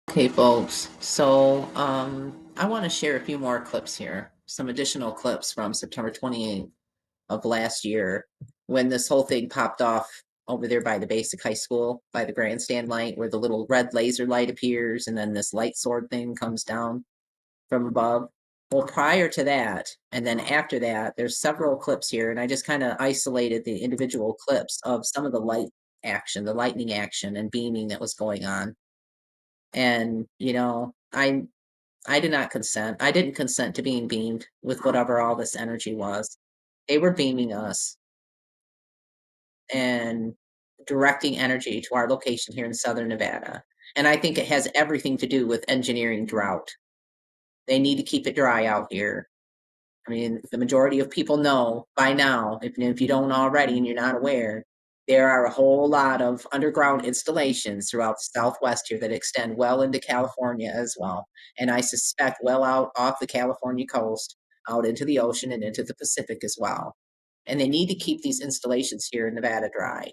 Okay, folks. So I want to share a few more clips here, some additional clips from September 28th of last year when this whole thing popped off over there by the basic high school, by the grandstand light, where the little red laser light appears and then this light sword thing comes down from above. Well, prior to that, and then after that, there's several clips here, and I just kind of isolated the individual clips of some of the light action, the lightning action and beaming that was going on. And, I did not consent. I didn't consent to being beamed with whatever all this energy was. They were beaming us and directing energy to our location here in Southern Nevada. And I think it has everything to do with engineering drought. They need to keep it dry out here. I mean, the majority of people know by now, if you don't already and you're not aware, there are a whole lot of underground installations throughout the Southwest here that extend well into California as well. And I suspect well out off the California coast, out into the ocean and into the Pacific as well. And they need to keep these installations here in Nevada dry.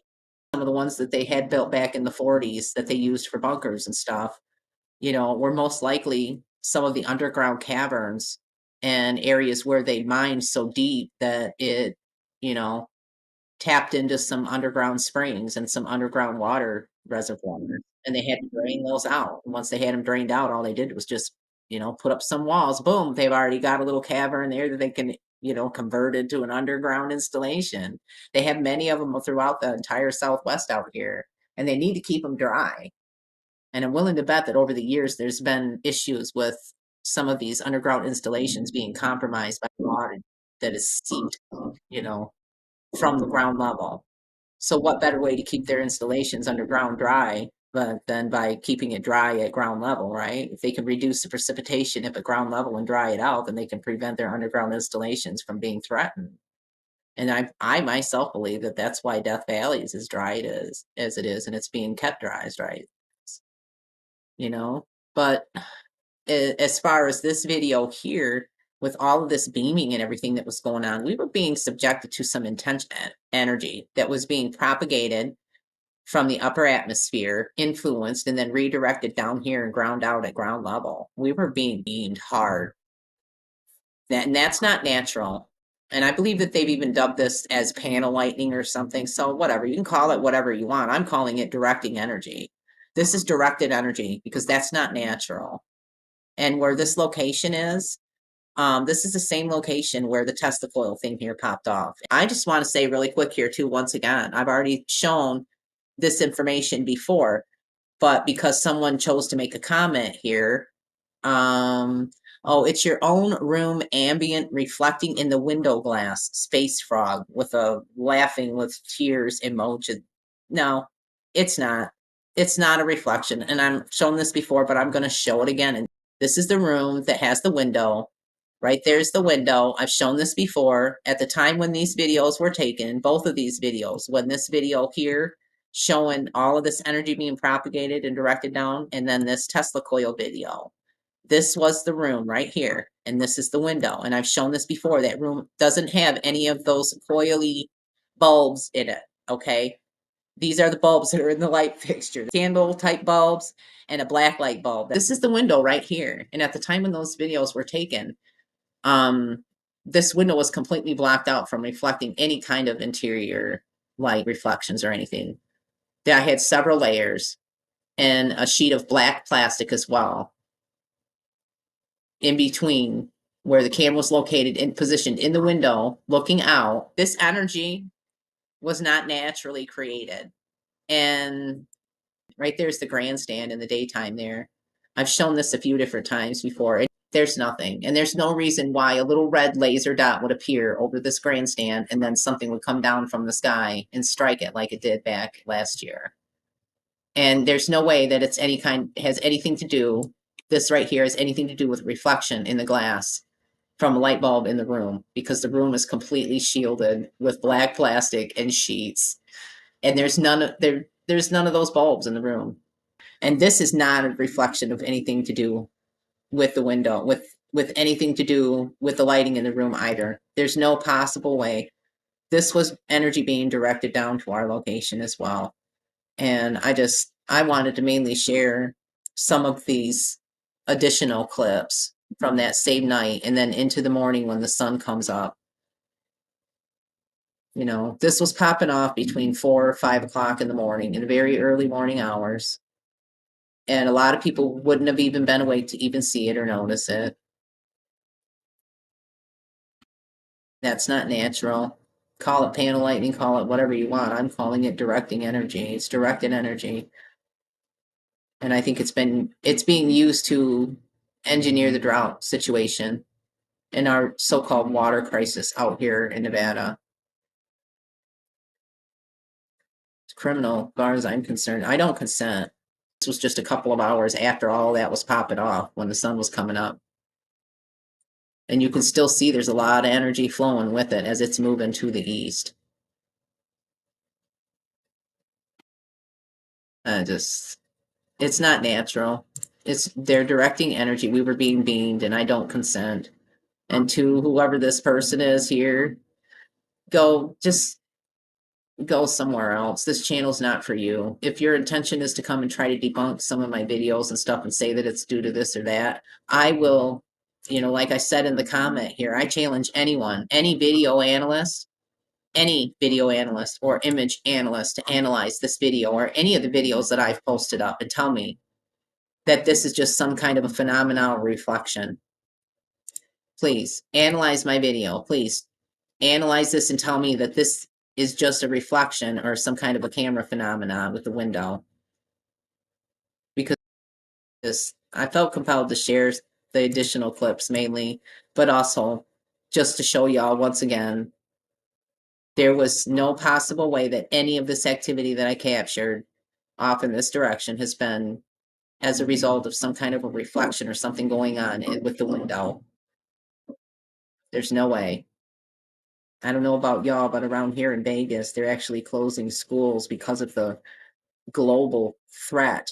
Some of the ones that they had built back in the 40s that they used for bunkers and stuff, were most likely some of the underground caverns and areas where they mined so deep that it, you know, tapped into some underground springs and some underground water reservoirs, and they had to drain those out. And once they had them drained out, all they did was just, put up some walls. Boom, they've already got a little cavern there that they can, convert into an underground installation. They have many of them throughout the entire Southwest out here, and they need to keep them dry. And I'm willing to bet that over the years, there's been issues with some of these underground installations being compromised by water that is seeped, you know, from the ground level. So what better way to keep their installations underground dry but than by keeping it dry at ground level, right? If they can reduce the precipitation at the ground level and dry it out, then they can prevent their underground installations from being threatened. And I myself believe that that's why Death Valley is as dry as it is, and it's being kept dry as dry, you know. But as far as this video here, with all of this beaming and everything that was going on, we were being subjected to some intense energy that was being propagated from the upper atmosphere, influenced, and then redirected down here and ground out at ground level. We were being beamed hard. And that's not natural. And I believe that they've even dubbed this as panel lightning or something. So whatever, you can call it whatever you want. I'm calling it directing energy. This is directed energy because that's not natural. And where this location is, this is the same location where the Tesla coil thing here popped off. I just want to say really quick here too, once again, I've already shown this information before, but because someone chose to make a comment here, oh, it's your own room ambient reflecting in the window glass, space frog with a laughing with tears emoji. No, it's not. It's not a reflection. And I'm shown this before, but I'm going to show it again. And this is the room that has the window. Right there's the window. I've shown this before at the time when these videos were taken, both of these videos, when this video here showing all of this energy being propagated and directed down, and then this Tesla coil video. This was the room right here, and this is the window. And I've shown this before. That room doesn't have any of those coily bulbs in it, okay? These are the bulbs that are in the light fixture, candle type bulbs and a black light bulb. This is the window right here. And at the time when those videos were taken, um, this window was completely blocked out from reflecting any kind of interior light reflections or anything. I had several layers and a sheet of black plastic as well in between where the camera was located and positioned in the window looking out. This energy was not naturally created. And right there's the grandstand in the daytime there. I've shown this a few different times before. There's nothing. And there's no reason why a little red laser dot would appear over this grandstand and then something would come down from the sky and strike it like it did back last year. And there's no way that it's has anything to do, this right here has anything to do with reflection in the glass from a light bulb in the room, because the room is completely shielded with black plastic and sheets. And there's there's none of those bulbs in the room. And this is not a reflection of anything to do with the window, with anything to do with the lighting in the room either. There's no possible way. This was energy being directed down to our location as well. And I wanted to mainly share some of these additional clips from that same night and then into the morning when the sun comes up. You know, this was popping off between 4 or 5 o'clock in the morning, in the very early morning hours. And a lot of people wouldn't have even been awake to even see it or notice it. That's not natural. Call it panel lightning, call it whatever you want. I'm calling it directing energy. It's directed energy. And I think it's being used to engineer the drought situation in our so-called water crisis out here in Nevada. It's criminal, as far as I'm concerned. I don't consent. This was just a couple of hours after all that was popping off when the sun was coming up. And you can still see there's a lot of energy flowing with it as it's moving to the east. Just it's not natural. They're directing energy. We were being beamed, and I don't consent. And to whoever this person is here, just go somewhere else. This channel's not for you. If your intention is to come and try to debunk some of my videos and stuff and say that it's due to this or that, I will, like I said in the comment here, I challenge anyone, any video analyst or image analyst to analyze this video or any of the videos that I've posted up and tell me that this is just some kind of a phenomenal reflection. Please analyze my video. Please analyze this and tell me that this is just a reflection or some kind of a camera phenomenon with the window. Because I felt compelled to share the additional clips mainly, but also just to show y'all once again, there was no possible way that any of this activity that I captured off in this direction has been as a result of some kind of a reflection or something going on with the window. There's no way. I don't know about y'all, but around here in Vegas, they're actually closing schools because of the global threat.